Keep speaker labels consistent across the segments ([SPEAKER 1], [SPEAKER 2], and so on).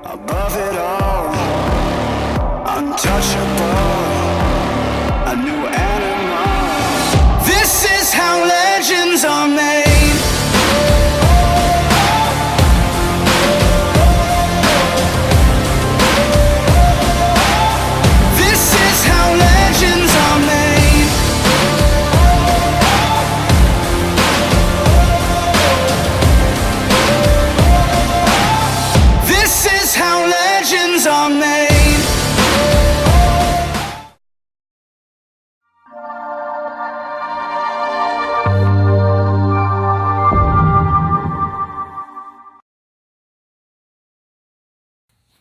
[SPEAKER 1] Above it all, untouchable, a new animal. This is how legends are made. This is how legends are made. This is how legends are made.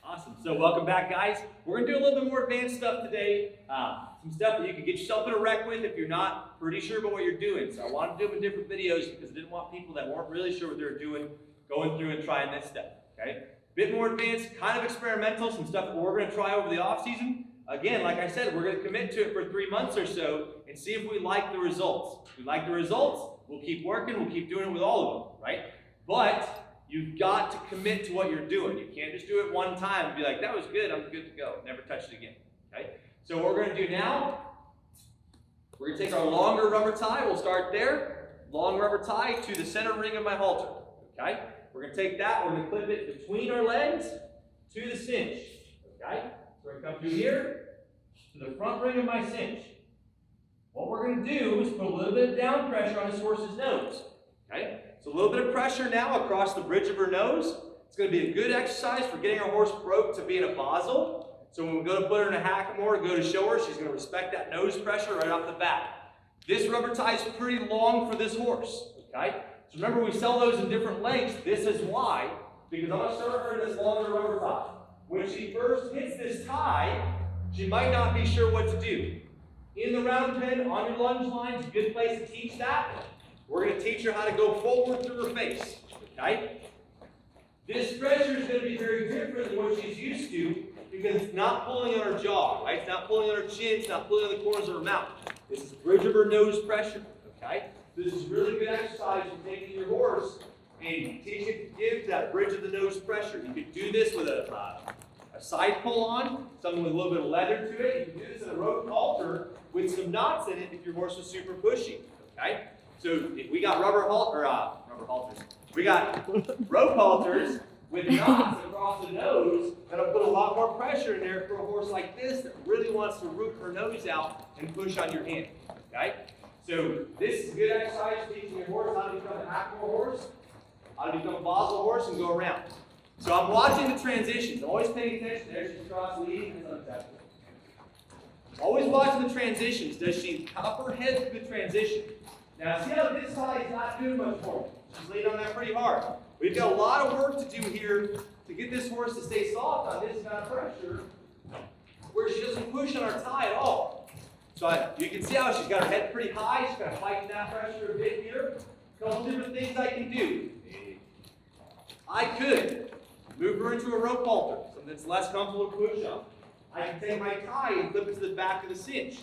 [SPEAKER 2] Awesome. So welcome back, guys. We're going to do a little bit more advanced stuff today. Some stuff that you can get yourself in a wreck with if you're not pretty sure about what you're doing. So I wanted to do them in different videos because I didn't want people that weren't really sure what they were doing going through and trying this stuff. Okay? Bit more advanced, kind of experimental, some stuff that we're going to try over the off season. Again, like I said, we're going to commit to it for 3 months or so and see if we like the results. If we like the results, we'll keep working, we'll keep doing it with all of them, right? But you've got to commit to what you're doing. You can't just do it one time and be like, that was good, I'm good to go. Never touch it again. Okay? So what we're going to do now, we're going to take our longer rubber tie. We'll start there. Long rubber tie to the center ring of my halter. Okay? We're going to take that, we're going to clip it between our legs to the cinch. Okay? So we're going to come through here to the front ring of my cinch. What we're going to do is put a little bit of down pressure on this horse's nose. Okay? So a little bit of pressure now across the bridge of her nose. It's going to be a good exercise for getting our horse broke to be in a basel. So when we go to put her in a hackamore to go to show her, she's going to respect that nose pressure right off the bat. This rubber tie is pretty long for this horse. Okay? So remember, we sell those in different lengths. This is why, because I'm going to start her in this longer rubber tie. When she first hits this tie, she might not be sure what to do. In the round pen, on your lunge lines, a good place to teach that. We're going to teach her how to go forward through her face, okay? This pressure is going to be very different than what she's used to because it's not pulling on her jaw, right? It's not pulling on her chin, it's not pulling on the corners of her mouth. This is bridge of her nose pressure, okay? This is really good exercise for taking your horse and teaching it to give that bridge of the nose pressure. You could do this with a side pull on, something with a little bit of leather to it. You can do this in a rope halter with some knots in it if your horse is super pushy, okay? So if we got rubber halters. We got rope halters with knots across the nose that'll put a lot more pressure in there for a horse like this that really wants to root her nose out and push on your hand. Okay? So this is a good exercise teaching your horse how to become a hackamore horse, how to become a basel horse and go around. So I'm watching the transitions. Always paying attention. There she's cross leading. Always watching the transitions. Does she cup her head through the transition? Now, see how this side is not doing much for me. She's leaning on that pretty hard. We've got a lot of work to do here to get this horse to stay soft on this kind of pressure where she doesn't push on our tie at all. So you can see how she's got her head pretty high. She's got to fight that pressure a bit here. A couple different things I can do. I could move her into a rope halter, something that's less comfortable to push on. I can take my tie and flip it to the back of the cinch.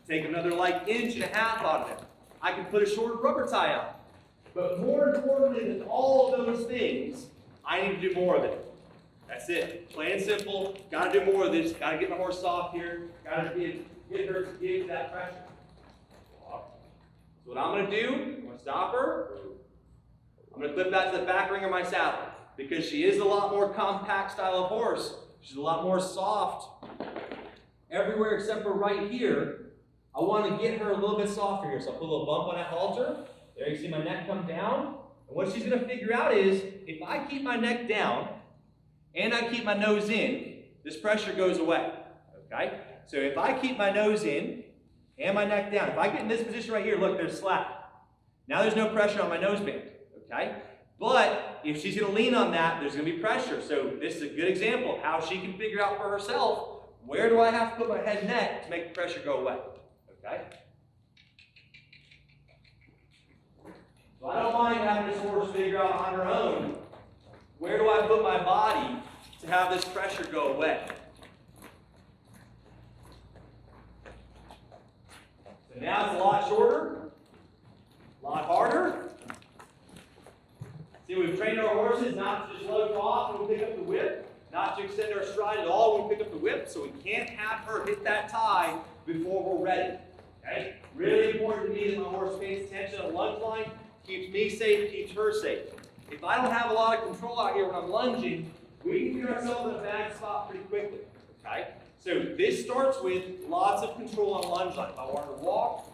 [SPEAKER 2] Take another like inch and a half out of it. I can put a short rubber tie on. But more importantly than all of those things, I need to do more of it. That's it. Plain and simple. Got to do more of this. Got to get my horse soft here. Got to get her to give that pressure. So what I'm going to do, I'm going to stop her. I'm going to clip that to the back ring of my saddle. Because she is a lot more compact style of horse. She's a lot more soft everywhere except for right here. I want to get her a little bit softer here. So I'll put a little bump on that halter. There you see my neck come down. And what she's going to figure out is, if I keep my neck down and I keep my nose in, this pressure goes away. Okay? So if I keep my nose in and my neck down, if I get in this position right here, look, there's slack. Now there's no pressure on my nose band. Okay? But if she's going to lean on that, there's going to be pressure. So this is a good example of how she can figure out for herself, where do I have to put my head and neck to make the pressure go away? Okay? So I don't mind having this horse figure out on her own, where do I put my body to have this pressure go away? So now it's a lot shorter, a lot harder. See, we've trained our horses not to just load off and pick up the whip, not to whip, so we can't have her hit that tie before we're ready. Okay? Really important to me that my horse pays attention to the lunge line, keeps me safe, keeps her safe. If I don't have a lot of control out here when I'm lunging, we can get ourselves in a bad spot pretty quickly. Okay? So this starts with lots of control on lunge line. If I want her to walk,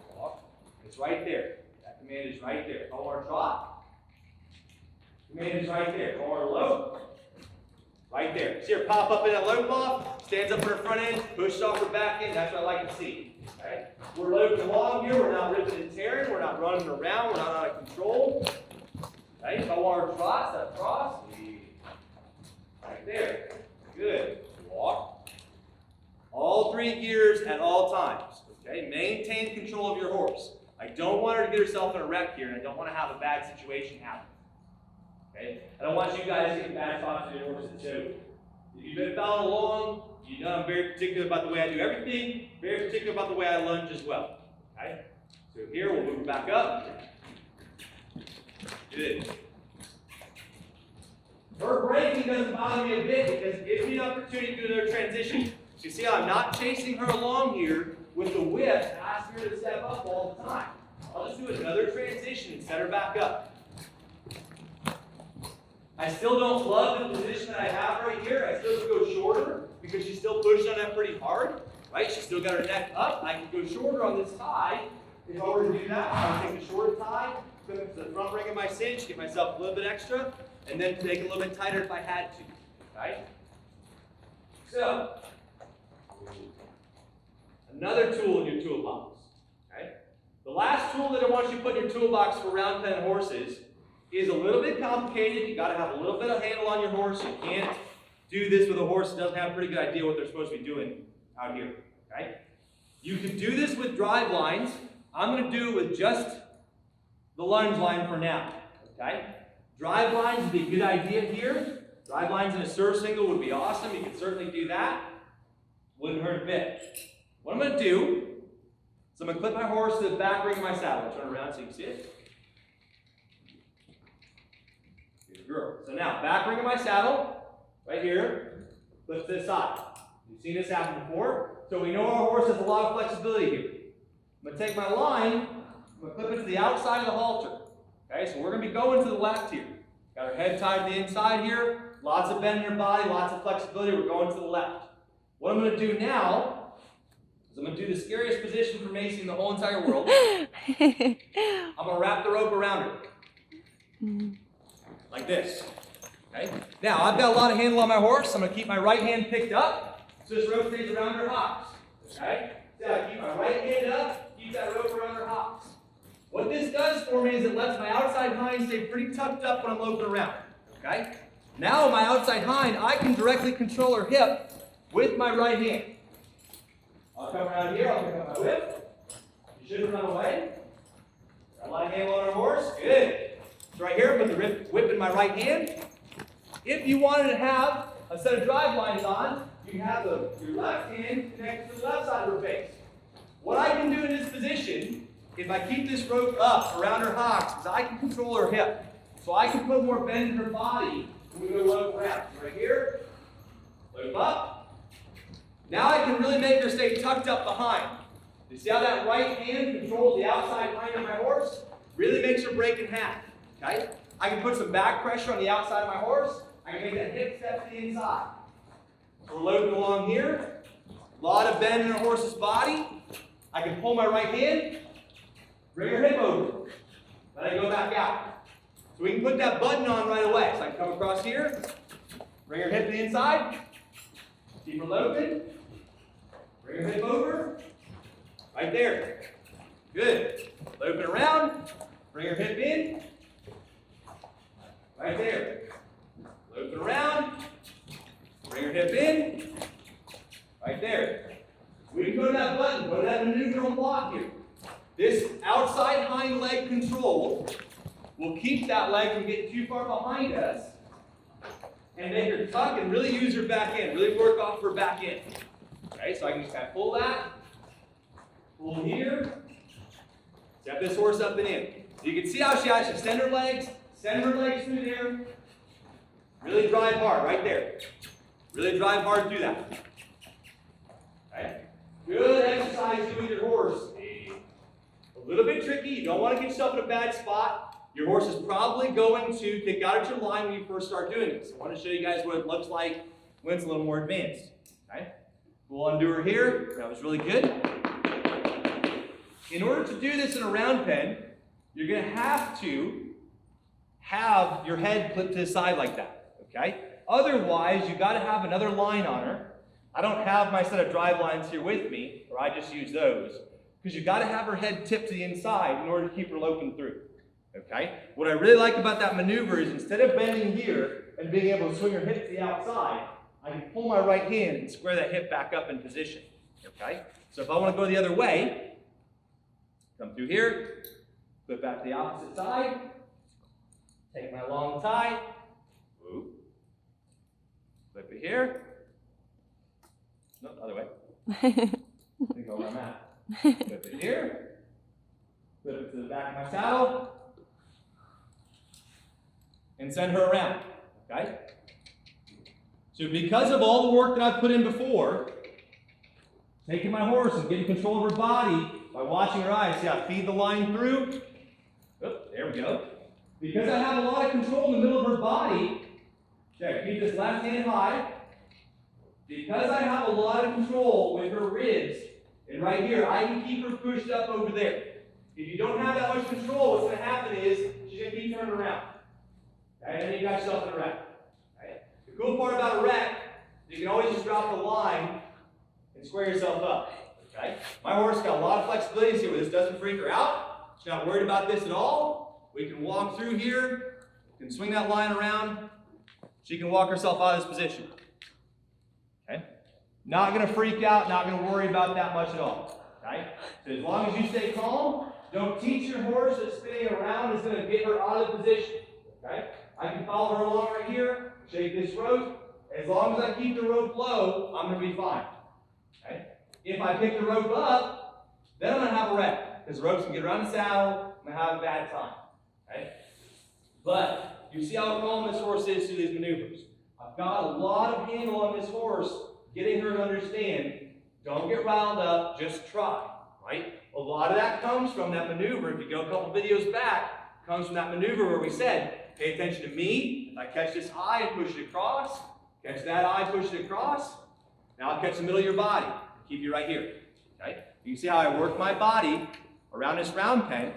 [SPEAKER 2] it's right there. That command is right there. If I want her to trot, command is right there. If I want her to lope, right there. See her pop up in that lope off, stands up on her front end, pushes off her back end. That's what I like to see. Okay? We're loping along here. We're not ripping and tearing. We're not running around. We're not out of control. Okay? If I want her to trot, step across. Right there. Good. Walk. All 3 gears at all times. Okay? Maintain control of your horse. I don't want her to get herself in a wreck here, and I don't want to have a bad situation happen. Okay? I don't want you guys to get bad spots in your horses too. If you've been following along, you know I'm very particular about the way I do everything, very particular about the way I lunge as well. Okay? So here, we'll move back up. Good. Her braking doesn't bother me a bit because it gives me an opportunity to do another transition. So you see how I'm not chasing her along here with the whip, asking her to step up all the time. I'll just do another transition and set her back up. I still don't love the position that I have right here. I still go shorter because she's still pushing on that pretty hard. Right? She's still got her neck up. I can go shorter on this tie. If I were to do that, I would take a shorter tie, put it to the front ring of my cinch, give myself a little bit extra, and then take a little bit tighter if I had to. Right? So, another tool in your toolbox. Okay? The last tool that I want you to put in your toolbox for round pen horses is a little bit complicated. You got to have a little bit of handle on your horse. You can't do this with a horse that doesn't have a pretty good idea what they're supposed to be doing out here. Okay? You can do this with drive lines. I'm going to do it with just the lunge line for now. Okay? Drive lines would be a good idea here. Drive lines in a surf single would be awesome. You can certainly do that. Wouldn't hurt a bit. What I'm going to do is I'm going to clip my horse to the back ring of my saddle. Turn around so you can see it. Good girl. So now, back ring of my saddle, right here, clip to the side. You've seen this happen before. So we know our horse has a lot of flexibility here. I'm going to take my line, I'm going to clip it to the outside of the halter. Okay, so we're going to be going to the left here. Got our head tied to the inside here. Lots of bend in her body, lots of flexibility. We're going to the left. What I'm going to do now is I'm going to do the scariest position for Macy in the whole entire world. I'm going to wrap the rope around her. Like this. Okay? Now, I've got a lot of handle on my horse. I'm going to keep my right hand picked up so this rope stays around her hocks. Okay? So I keep my right hand up, keep that rope around her hocks. What this does for me is it lets my outside hind stay pretty tucked up when I'm loping around. Okay? Now, my outside hind, I can directly control her hip with my right hand. I'll come around here, I'll pick up my whip. She shouldn't run away. Got a lot of handle on her horse. Good. So right here, put the whip in my right hand. If you wanted to have a set of drive lines on, you can have your left hand connected to the left side of her face. What I can do in this position, if I keep this rope up around her hocks, is I can control her hip. So I can put more bend in her body when we go lope around. So right here, lope up. Now I can really make her stay tucked up behind. You see how that right hand controls the outside hind of my horse? Really makes her break in half. Okay? I can put some back pressure on the outside of my horse. I can make that hip step to the inside. So we're loping along here. A lot of bend in her horse's body. I can pull my right hand, bring her hip over. Then I go back out. So we can put that button on right away. So I can come across here, bring her hip to the inside, keep her loping, bring her hip over, right there. Good. Lope it around, bring her hip in, right there. Loop it around, bring her hip in, right there. We can go to that button, go to that maneuver and block here. This outside hind leg control will keep that leg from getting too far behind us and make her tuck and really use her back end, really work off her back end. Okay, so I can just kind of pull that, pull here, step this horse up and in. You can see how she actually send her legs through there. Really drive hard right there. Really drive hard through that. good exercise doing your horse. A little bit tricky. You don't want to get yourself in a bad spot. Your horse is probably going to kick out at your line when you first start doing this. I want to show you guys what it looks like when it's a little more advanced. Okay? We'll undo her here. That was really good. In order to do this in a round pen, you're going to have your head flipped to the side like that. Okay? Otherwise, you got to have another line on her. I don't have my set of drive lines here with me, or I just use those, because you got to have her head tipped to the inside in order to keep her loping through. Okay? What I really like about that maneuver is instead of bending here and being able to swing her hip to the outside, I can pull my right hand and square that hip back up in position. Okay? So if I want to go the other way, come through here, flip back to the opposite side, take my long tie, whoop, flip it here. No, the other way. Let me go where I'm at. Flip it here, flip it to the back of my saddle, and send her around. Okay? So because of all the work that I've put in before, taking my horse and getting control of her body by watching her eyes, see how I feed the line through? Oh, there we go. Because I have a lot of control in the middle of her body, check, keep this left hand high. Because I have a lot of control with her ribs, and right here, I can keep her pushed up over there. If you don't have that much control, what's going to happen is she's going to keep turning around. Okay, and then you got yourself in a wreck. Okay? The cool part about a wreck is you can always just drop the line and square yourself up. Okay? My horse got a lot of flexibility here where this doesn't freak her out. She's not worried about this at all. We can walk through here, can swing that line around. She can walk herself out of this position. Okay? Not going to freak out, not going to worry about that much at all. Okay? So as long as you stay calm, don't teach your horse that spinning around is going to get her out of the position. Okay? I can follow her along right here, shake this rope. As long as I keep the rope low, I'm going to be fine. Okay? If I pick the rope up, then I'm going to have a wreck, because the ropes can get around the saddle, I'm going to have a bad time. Okay? But you see how calm this horse is through these maneuvers. I've got a lot of handle on this horse, getting her to understand, don't get riled up, just try. Right? A lot of that comes from that maneuver. If you go a couple videos back, comes from that maneuver where we said, pay attention to me. If I catch this eye and push it across, catch that eye, push it across. Now I'll catch the middle of your body. Keep you right here. Okay? You can see how I work my body around this round pen,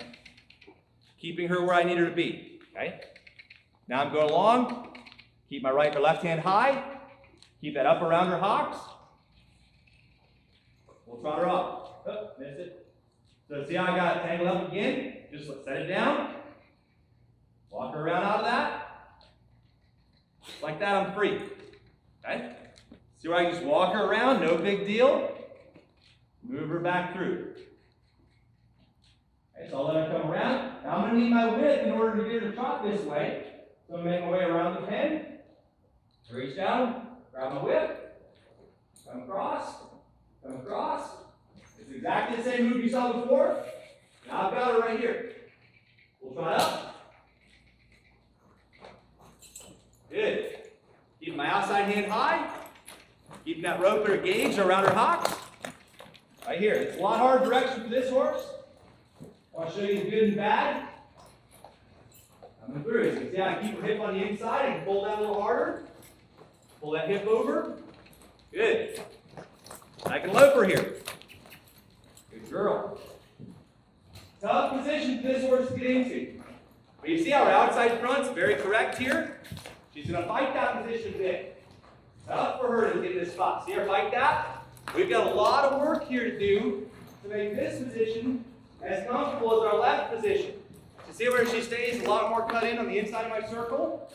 [SPEAKER 2] keeping her where I need her to be. Okay? Now I'm going along. Keep my right or left hand high. Keep that up around her hocks. We'll trot her off. Oh, miss it. So see how I got it tangled up again? Just set it down. Walk her around out of that. Like that, I'm free. Okay? See where I can just walk her around, no big deal. Move her back through. Okay, so I'll let her come around. Now I'm going to need my whip in order to get her to trot this way. So I'm going to make my way around the pen. Reach down, grab my whip, come across, come across. It's exactly the same move you saw before. Now I've got her right here. We'll trot up. Good. Keep my outside hand high. Keeping that rope or gauge around her hocks. Right here. It's a lot harder direction for this horse. I'll show you the good and bad. Coming through. So you see how I keep her hip on the inside and pull that a little harder. Pull that hip over. Good. I can lope her here. Good girl. Tough position for this horse to get into. But you see how her outside front's very correct here? She's going to fight that position a bit. Tough for her to get in this spot. See her fight that? We've got a lot of work here to do to make this position as comfortable as our left position. So see where she stays a lot more cut in on the inside of my circle?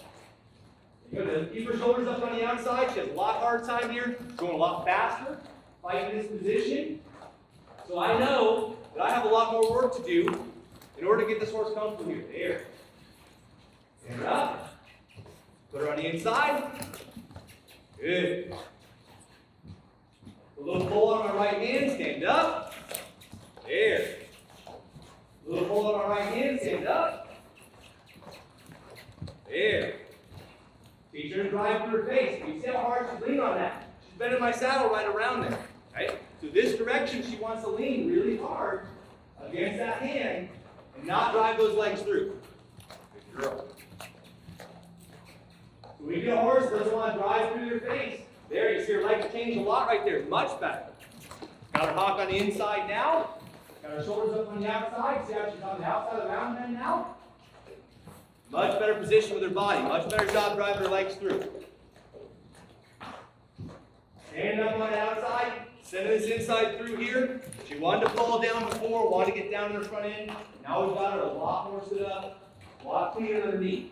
[SPEAKER 2] You're going to keep her shoulders up on the outside. She has a lot harder time here, going a lot faster, fighting this position. So I know that I have a lot more work to do in order to get this horse comfortable here. There. Stand her up. Put her on the inside. Good. A little pull on my right hand, stand up. There. A little pull on my right hand, stand up. There. Teach her to drive through her face. You see how hard she's leaning on that? She's bending my saddle right around there. Right? So this direction, she wants to lean really hard against that hand and not drive those legs through. Good girl. So we get a horse that doesn't want to drive through your face. There, you see her legs change a lot right there. Much better. Got her hock on the inside now. Got her shoulders up on the outside. See how she's on the outside of the round bend now? Much better position with her body. Much better job driving her legs through. Stand up on the outside. Send this inside through here. She wanted to fall down before, wanted to get down in her front end. Now we've got her a lot more stood up, a lot cleaner underneath.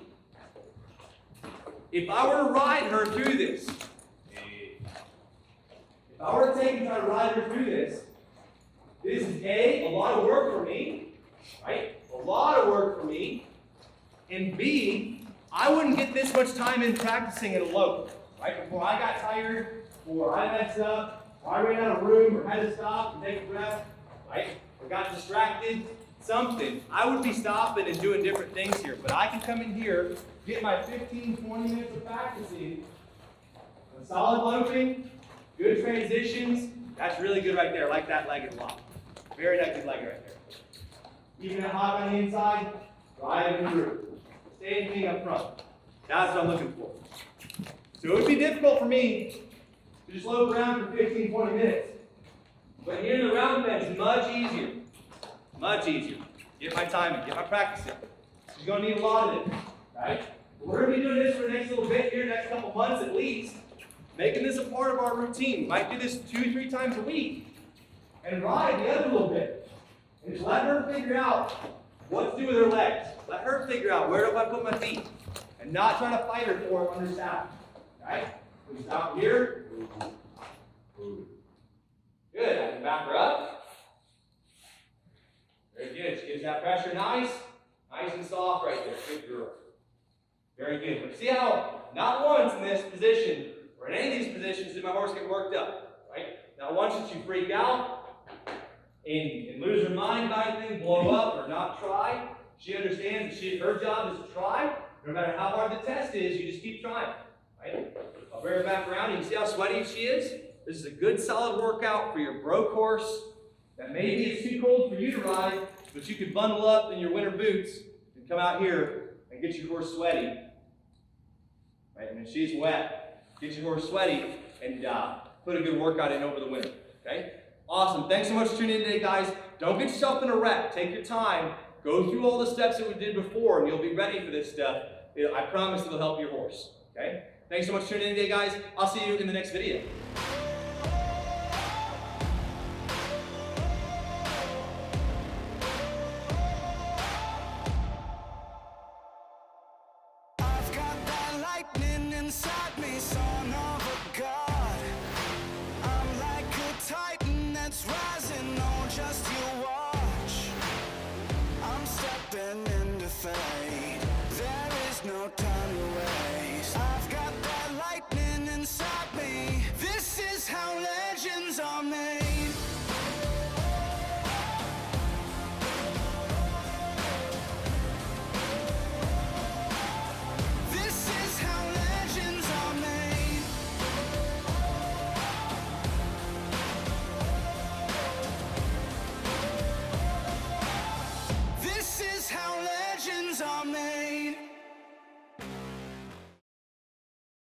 [SPEAKER 2] If I were to ride her through this, if I were to take and try to ride her through this is A, a lot of work for me, right? A lot of work for me. And B, I wouldn't get this much time in practicing it alone, right? Before I got tired, before I messed up, or I ran out of room, or had to stop and take a breath, right? Or got distracted, something. I would be stopping and doing different things here. But I can come in here, get my 15, 20 minutes of practicing, a solid loafing, good transitions. That's really good right there. I like that leg a lot. Very good leg right there. Even a hop on the inside, driving through. Staying clean up front. That's what I'm looking for. So it would be difficult for me to just loaf around for 15, 20 minutes. But here in the round bend, it's much easier. Much easier. Get my time in, get my practice in. She's going to need a lot of it, right? But we're going to be doing this for the next little bit here, next couple months at least. Making this a part of our routine. We might do this 2-3 times a week. And ride the other little bit. And just let her figure out what to do with her legs. Let her figure out where do I put my feet. And not try to fight her for it on her saddle. Right? We stop here. Good. I can back her up. Very good. She gives that pressure nice and soft right there. Good girl. Very good. But see how not once in this position or in any of these positions did my horse get worked up. Right? Not once did she freak out and lose her mind about anything, blow up, or not try. She understands that her job is to try. No matter how hard the test is, you just keep trying. Right? I'll bring her back around. You can see how sweaty she is. This is a good, solid workout for your broke horse that maybe it's too cold for you to ride, but you could bundle up in your winter boots and come out here and get your horse sweaty. Right? And if she's wet, get your horse sweaty and put a good workout in over the winter. Okay? Awesome. Thanks so much for tuning in today, guys. Don't get yourself in a wreck. Take your time. Go through all the steps that we did before, and you'll be ready for this stuff. I promise it'll help your horse. Okay? Thanks so much for tuning in today, guys. I'll see you in the next video.